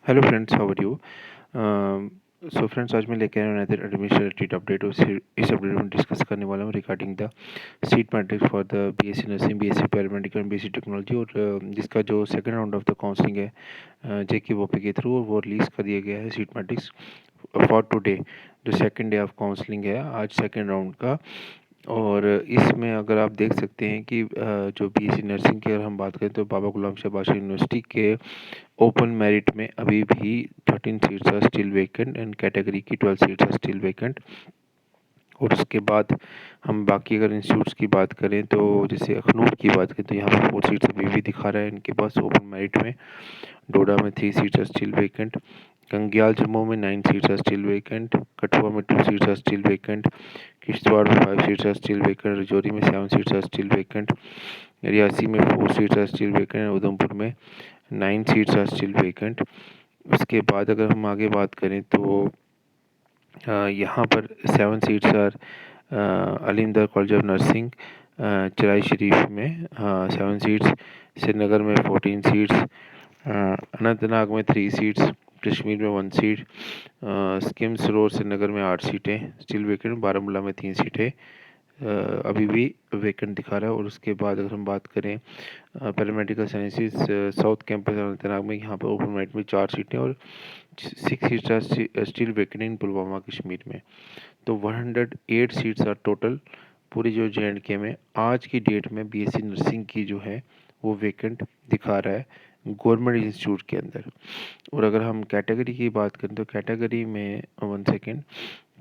Hello friends, how are you? So friends, आज मैं लेके आया हूँ अनदर एडमिनिस्ट्रेटिव अपडेट। इस अपडेट में डिस्कस करने वाला हूँ regarding the seat matrix for the BSc nursing, BSc paramedical and BSc technology. और जिसका जो second round of the counselling है जेके वोपी के थ्रू, वो रिलीज़ कर दिया गया है सीट मैट्रिक्स फॉर टुडे। जो सेकंड डे ऑफ काउंसलिंग है आज सेकंड राउंड का। और इसमें अगर आप देख सकते हैं कि जो बीएससी नर्सिंग की अगर हम बात करें तो बाबा गुलाम शाह बादशाह यूनिवर्सिटी के ओपन मेरिट में अभी भी 13 seats are still vacant and category की 12 सीट्स आर स्टिल वेकेंट। और उसके बाद हम बाकी अगर इंस्टीट्यूट्स की बात करें तो जैसे अखनूर की बात करें तो यहाँ पर 4 सीट्स अभी भी दिखा रहा है इनके पास ओपन मेरिट में। डोडा में 3 seats are still vacant. Gangyal Jammu में 9 seats are still vacant. Kathua में 2 seats are still vacant. Kishtwar में 5 seats are still vacant. Rajouri में 7 seats are still vacant. Reasi में 4 seats are still vacant. Udhampur में 9 सीट्स आर स्टिल वेकेंट। उसके बाद अगर हम आगे बात करें तो यहाँ पर 7 seats are Alimdar college of nursing Charar Sharif में 7 सीट्स। श्रीनगर में 14 सीट्स। अनंतनाग में 3 सीट्स। कश्मीर में 1 सीट। स्किम्स रोड श्रीनगर में 8 सीटें स्टिल वेकेंट। बारामूला में 3 सीटें अभी भी वेकेंट दिखा रहा है। और उसके बाद अगर हम बात करें paramedical sciences south campus Anantnag में, यहाँ पर ओपन मेरिट में 4 सीटें और 6 सीट्स आर स्टिल वेकेंट इन पुलवामा कश्मीर में। तो 108 सीट्स आर टोटल पूरी जो JNK में आज की डेट में बीएससी नर्सिंग की जो है वो वेकेंट दिखा रहा है गवर्नमेंट इंस्टीट्यूट के अंदर। और अगर हम कैटेगरी की बात करें तो कैटेगरी में 1 सेकेंड,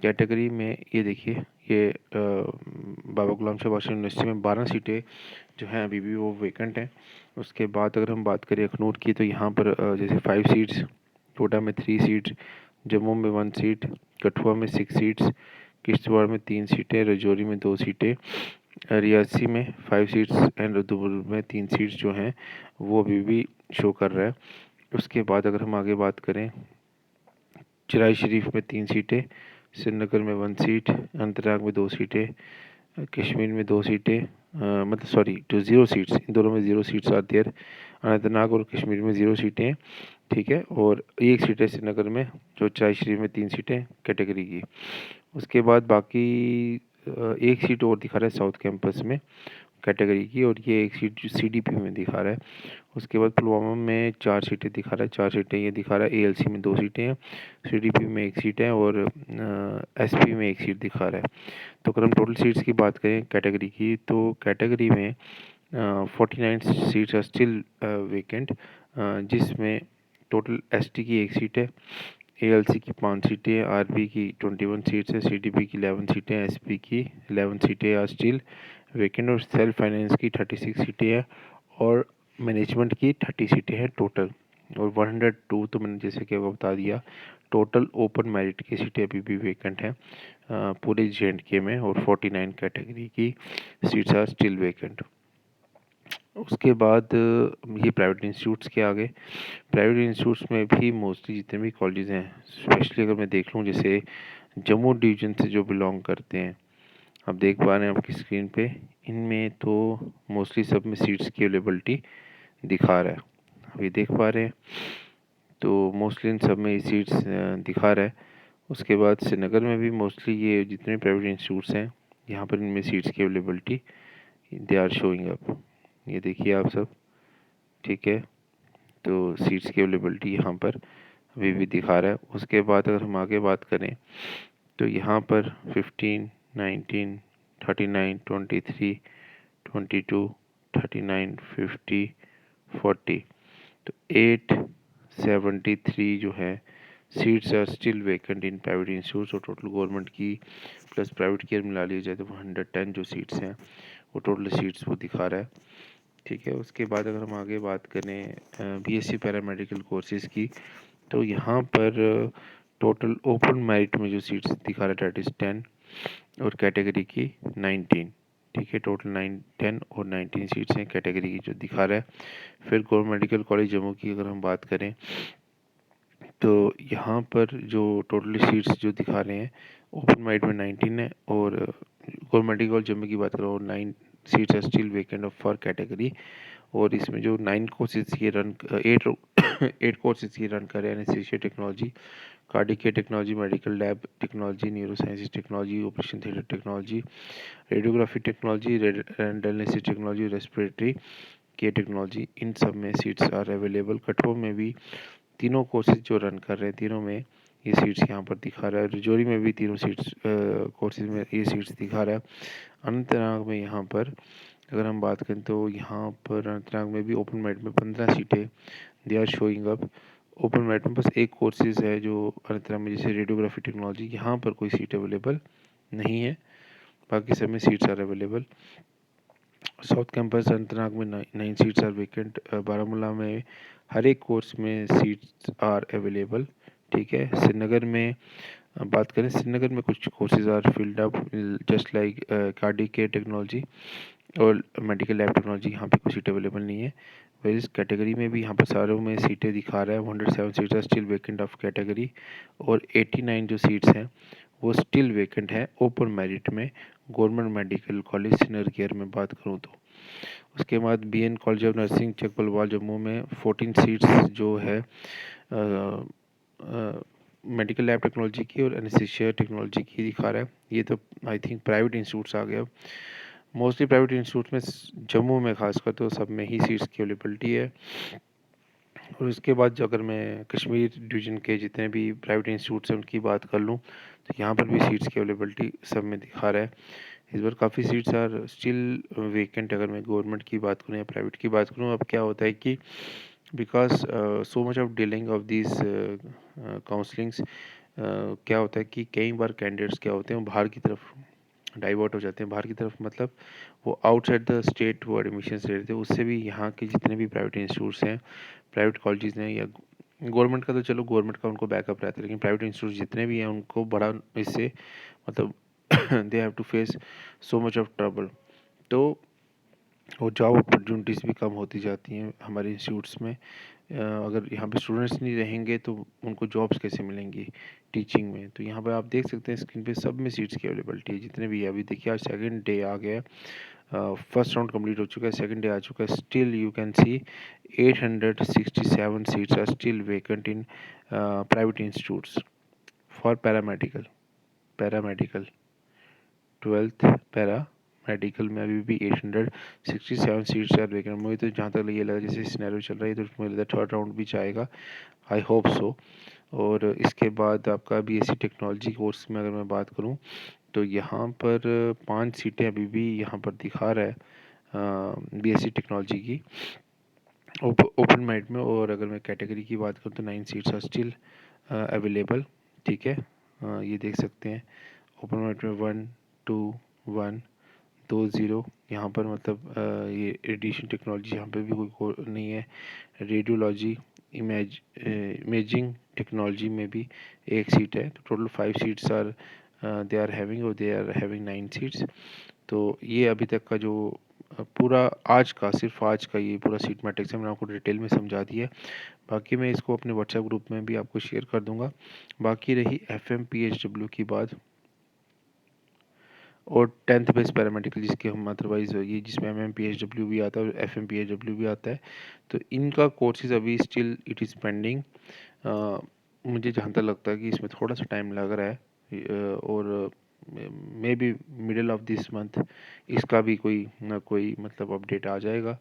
कैटेगरी में ये देखिए, ये बाबा गुलाम शाह बादशाह यूनिवर्सिटी में 12 सीटें जो हैं अभी भी वो वेकेंट हैं। उसके बाद अगर हम बात करें अखनूर की तो यहाँ पर जैसे 5 सीट्स, कोटा में 3 सीट्स, जम्मू में 1 सीट, कठुआ में 6 सीट्स, किश्तवाड़ में 3 सीटें, रजौरी में 2 सीटें, रियासी में 5 सीट्स एंड उधमपुर में 3 सीट्स जो हैं वो अभी भी शो कर रहा है। उसके बाद अगर हम आगे बात करें, चराई शरीफ में 3 सीटें, श्रीनगर में 1 सीट, अनंतनाग में 2 सीटें, कश्मीर में 2 सीटें, मतलब सॉरी टू 0 सीट्स, इन दोनों में 0 सीट्स आती है। अनंतनाग और कश्मीर में 0 सीटें, ठीक है। और 1 सीट है श्रीनगर में, जो चराई शरीफ में 3 सीटें कैटेगरी की। उसके बाद बाकी 1 सीट और दिखा रहा है साउथ कैंपस में कैटेगरी की, और ये 1 सीट CDP में दिखा रहा है। उसके बाद पुलवामा में 4 सीटें दिखा रहा है, 4 सीटें ये दिखा रहा है। ALC में 2 सीटें हैं, CDP में 1 सीट है और SP में 1 सीट दिखा रहा है। तो अगर हम टोटल सीट्स की बात करें कैटेगरी की तो कैटेगरी में 49 सीट्स आर स्टिल वेकेंट, जिसमें टोटल ST की 1 सीट है, ALC की 5 सीटें, RB की 21 सीट्स है, CDP की 11 सीटें, SP की 11 सीटें आर स्टिल वेकेंट, और सेल्फ फाइनेंस की 36 सीटें हैं और मैनेजमेंट की 30 सीटें हैं टोटल। और 102 तो मैंने जैसे कि वो बता दिया, टोटल ओपन मेरिट की सीटें अभी भी वेकेंट हैं पूरे JNK में, और 49 कैटेगरी की सीट्स आर स्टिल वेकेंट। उसके बाद ये प्राइवेट इंस्टीट्यूट्स के आगे, प्राइवेट इंस्टीट्यूट्स में भी मोस्टली जितने भी कॉलेजेस हैं, स्पेशली अगर मैं देख लूँ जैसे जम्मू डिवीज़न से जो बिलोंग करते हैं, आप देख पा रहे हैं आपकी स्क्रीन पे, इनमें तो मोस्टली सब में सीट्स की अवेलेबिलिटी दिखा रहा है, अभी देख पा रहे हैं। तो मोस्टली इन सब में ये सीट्स दिखा रहा है। उसके बाद श्रीनगर में भी मोस्टली ये जितने प्राइवेट इंस्टीट्यूट्स हैं यहाँ पर इनमें सीट्स की availability they are showing up, ये देखिए आप सब, ठीक है। तो सीट्स की अवेलेबिलिटी यहाँ पर अभी भी दिखा रहा है। उसके बाद अगर हम आगे बात करें तो यहाँ पर 15, 19, 39, 23, 22, 39, 50, 40, तो 873 जो है seats are still vacant in private institutes. और टोटल गवर्नमेंट की प्लस प्राइवेट की मिला लिया जाए तो 110 जो सीट्स हैं वो टोटल सीट्स वो दिखा रहा है, ठीक है। उसके बाद अगर हम आगे बात करें BSc पैरामेडिकल कोर्सेज़ की तो यहाँ पर टोटल ओपन मेरिट में जो सीट्स दिखा रहा है डेट इज़ 10 और कैटेगरी की 19, ठीक है। टोटल 10 और 19 सीट्स हैं कैटेगरी की जो दिखा रहा है। फिर गवर्नमेंट मेडिकल कॉलेज जम्मू की अगर हम बात करें तो यहाँ पर जो टोटल सीट्स जो दिखा रहे हैं ओपन मेरिट में 19 है, और गवर्नमेंट मेडिकल कॉलेज जम्मू की बात करो 9 seats are still vacant of for category. और इसमें जो 9 कोर्सेज ये रन 8 8 कोर्सेज ये रन कर रहे हैं anaesthesia technology, cardiac care technology, medical lab technology, neuroscience technology, operation theatre technology, radiography technology, dialysis technology, respiratory care technology, इन सब में सीट्स आर अवेलेबल। कठुआ में भी तीनों कोर्सेज जो रन कर रहे हैं, तीनों में ये सीट्स यहाँ पर दिखा रहा है। रजौरी में भी तीनों सीट्स कोर्सेज में ये सीट्स दिखा रहा है। अनंतनाग में यहाँ पर अगर हम बात करें तो यहाँ पर अनंतनाग में भी ओपन मेरिट में 15 सीटें they are showing up. Open merit में बस एक कोर्सेज है जो अनंतनाग में, जैसे रेडियोग्राफी टेक्नोलॉजी, यहाँ पर कोई सीट अवेलेबल नहीं है, बाकी सब में seats are available. South campus Anantnag में 9 सीट्स आर वेकेंट। बारामूला में हर एक कोर्स में सीट्स आर अवेलेबल। ठीक है। श्रीनगर में बात करें, श्रीनगर में कुछ courses are filled up just like cardiac care technology और मेडिकल लैब टेक्नोलॉजी, यहाँ पे कोई सीट अवेलेबल नहीं है। वैसे इस कैटेगरी में भी यहाँ पर सारों में सीटें दिखा रहा है। 107 seats are still vacant of category और 89 जो सीट्स हैं वो स्टिल वेकेंट है ओपन मेरिट में government medical college senior care में बात करूँ तो। उसके बाद BN college of nursing Chakbalwal Jammu में 14 सीट्स जो है मेडिकल लैब टेक्नोलॉजी की और एनेस्थीसिया टेक्नोलॉजी की दिखा रहा है। ये तो आई थिंक प्राइवेट इंस्टीट्यूट्स आ गया, मोस्टली प्राइवेट इंस्टीट्यूट में, जम्मू में खासकर तो सब में ही सीट्स की अवेलेबिलिटी है। और उसके बाद जो अगर मैं कश्मीर डिवीज़न के जितने भी प्राइवेट इंस्टीट्यूट्स हैं उनकी बात कर लूँ तो यहाँ पर भी सीट्स की अवेलेबिलिटी सब में दिखा रहा है। इस बार काफ़ी सीट्स आर स्टिल वेकेंट। अगर मैं गवर्नमेंट की बात करूँ या प्राइवेट की बात करूँ, अब क्या होता है कि because so much of delaying of this counsellings, क्या होता है कि कई बार कैंडिडेट्स क्या होते हैं वो बाहर की तरफ डाइवर्ट हो जाते हैं। बाहर की तरफ मतलब वो आउटसाइड द स्टेट वो एडमिशन ले रहे थे, उससे भी यहाँ के जितने भी प्राइवेट इंस्टीट्यूट्स हैं, प्राइवेट कॉलेजेस हैं, या गवर्नमेंट का तो चलो गवर्नमेंट का उनको बैकअप रहता है, लेकिन प्राइवेट इंस्टीट्यूट जितने भी हैं उनको बड़ा इससे मतलब they have to face so much of trouble. तो और जॉब अपॉर्चुनिटीज़ भी कम होती जाती हैं हमारे इंस्टीट्यूट्स में। अगर यहाँ पे स्टूडेंट्स नहीं रहेंगे तो उनको जॉब्स कैसे मिलेंगी टीचिंग में। तो यहाँ पे आप देख सकते हैं स्क्रीन पे सब में सीट्स की अवेलेबिलिटी है जितने भी है। अभी देखिए आज सेकंड डे आ गया, फर्स्ट राउंड कंप्लीट हो चुका है, सेकंड डे आ चुका है। Still you can see 867 seats are still vacant in private institutes for paramedical 12th paramedical में अभी भी 867 सीट्स आर वेकेंट। मुझे तो जहाँ तक ये लगा जैसे सिनेरियो चल रहा है तो मुझे लगता है थर्ड राउंड भी जाएगा, आई होप सो। और इसके बाद आपका BSc टेक्नोलॉजी कोर्स में अगर मैं बात करूँ तो यहाँ पर 5 सीटें अभी भी यहाँ पर दिखा रहा है BSc टेक्नोलॉजी की ओपन मेरिट में। और अगर मैं कैटेगरी की बात करूँ तो 9 सीट्स आर स्टिल अवेलेबल। ठीक है। ये देख सकते हैं ओपन मेरिट में 1 2 1 2 0 यहाँ पर मतलब ये रेडिएशन टेक्नोलॉजी यहाँ पे भी कोई नहीं है। रेडियोलॉजी इमेजिंग टेक्नोलॉजी में भी एक सीट है। तो total 5 seats are they are having और दे आर हैविंग 9 सीट्स। तो ये अभी तक का जो पूरा आज का सिर्फ आज का ये पूरा सीट मैट्रिक्स है, मैंने आपको डिटेल में समझा दिया है। बाकी मैं इसको अपने व्हाट्सएप ग्रुप में भी आपको शेयर कर दूंगा। बाकी रही FMPHW की बात और 10th बेस पैरामेडिकल जिसके हम अदरवाइज ये जिसमें MMPHW भी आता है और FMPHW भी आता है, तो इनका कोर्सेज अभी स्टिल इट इज़ पेंडिंग। मुझे जहाँ तक लगता है कि इसमें थोड़ा सा टाइम लग रहा है और may be middle of this month इसका भी कोई ना कोई मतलब अपडेट आ जाएगा।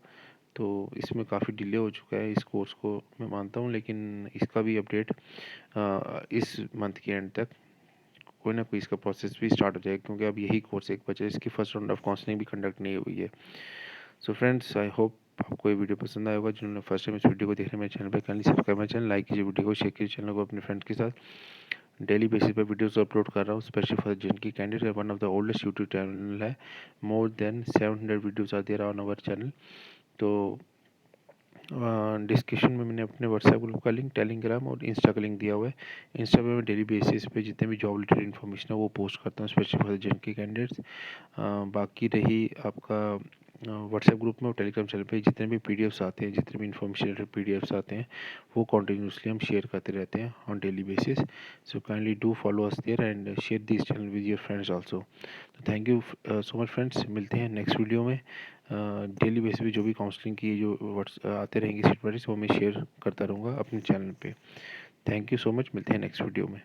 तो इसमें काफ़ी डिले हो चुका है इस कोर्स को मैं मानता हूँ, लेकिन इसका भी अपडेट इस मंथ के एंड तक कोई ना कोई इसका प्रोसेस भी स्टार्ट हो जाएगा, क्योंकि अब यही कोर्स एक बचा है, इसकी फर्स्ट राउंड ऑफ काउंसलिंग भी कंडक्ट नहीं हुई है। सो फ्रेंड्स, आई होप आपको ये वीडियो पसंद आया होगा। जिन्होंने फर्स्ट टाइम इस वीडियो को देख रहे हैं मेरे चैनल पर kindly subscribe my channel, like कीजिए वीडियो को, शेयर कीजिए चैनल को अपने फ्रेंड्स के साथ। डेली बेसिस पे वीडियोस अपलोड कर रहा हूँ स्पेशली फॉर जिनकी candidate. One of the oldest YouTube channel है, more than 700 videos are there on our channel. तो डिस्क्रिप्शन में मैंने अपने व्हाट्सएप ग्रुप का लिंक, टेलीग्राम और इंस्टा का लिंक दिया हुआ है। इंस्टा पे मैं डेली बेसिस पे जितने भी जॉब रिलेटेड इन्फॉर्मेशन है वो पोस्ट करता हूँ स्पेशली फॉर जिनके कैंडिडेट्स। बाकी रही आपका व्हाट्सएप ग्रुप में और टेलीग्राम चैनल पे जितने भी पीडीएफ्स आते हैं, जितने भी इन्फॉर्मेशन रिलेटेड पीडीएफ्स आते हैं, वो कंटिन्यूसली हम शेयर करते रहते हैं on daily basis. So kindly do follow us there and share this channel with your friends also. तो thank you so much friends, मिलते हैं नेक्स्ट वीडियो में। डेली बेसिस पे जो भी काउंसलिंग की जो व्हाट्स आते रहेंगे सीट वो मैं शेयर करता रहूँगा अपने चैनल पे। थैंक यू सो मच, मिलते हैं नेक्स्ट वीडियो में।